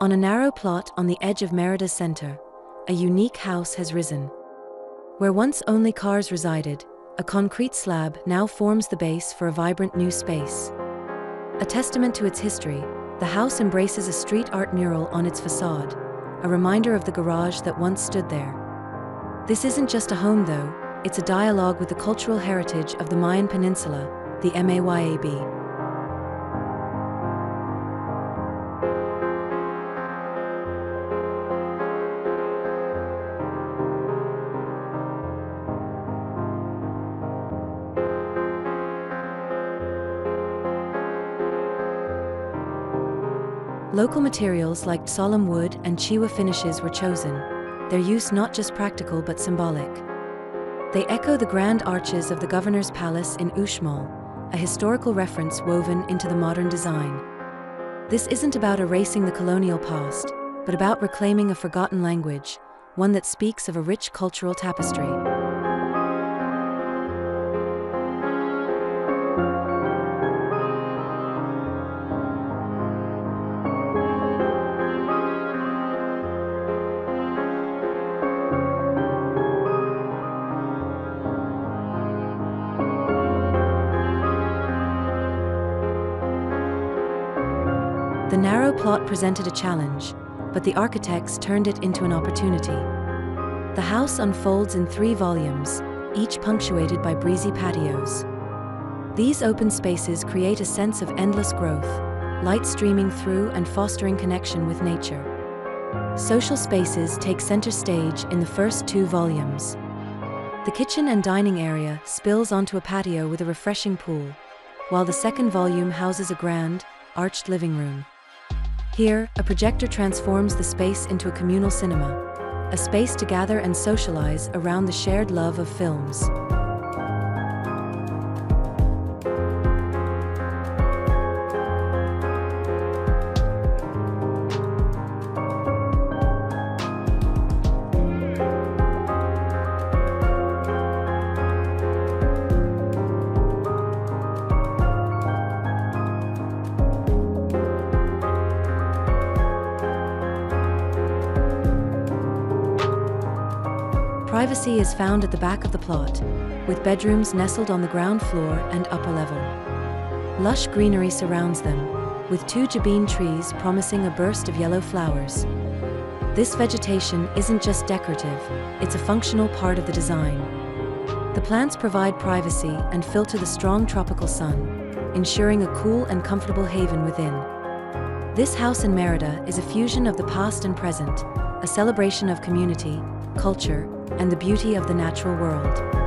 On a narrow plot on the edge of Merida's center, a unique house has risen. Where once only cars resided, a concrete slab now forms the base for a vibrant new space. A testament to its history, the house embraces a street art mural on its facade, a reminder of the garage that once stood there. This isn't just a home though, it's a dialogue with the cultural heritage of the Mayan peninsula, the MAYAB. Local materials like Tzalam wood and cjiwa finishes were chosen, their use not just practical but symbolic. They echo the grand arches of the governor's palace in Uxmal, a historical reference woven into the modern design. This isn't about erasing the colonial past, but about reclaiming a forgotten language, one that speaks of a rich cultural tapestry. The narrow plot presented a challenge, but the architects turned it into an opportunity. The house unfolds in 3 volumes, each punctuated by breezy patios. These open spaces create a sense of endless growth, light streaming through and fostering connection with nature. Social spaces take center stage in the first 2 volumes. The kitchen and dining area spills onto a patio with a refreshing pool, while the second volume houses a grand, arched living room. Here, a projector transforms the space into a communal cinema, a space to gather and socialize around the shared love of films. Privacy is found at the back of the plot, with bedrooms nestled on the ground floor and upper level. Lush greenery surrounds them, with 2 jabin trees promising a burst of yellow flowers. This vegetation isn't just decorative, it's a functional part of the design. The plants provide privacy and filter the strong tropical sun, ensuring a cool and comfortable haven within. This house in Merida is a fusion of the past and present, a celebration of community, culture, and the beauty of the natural world.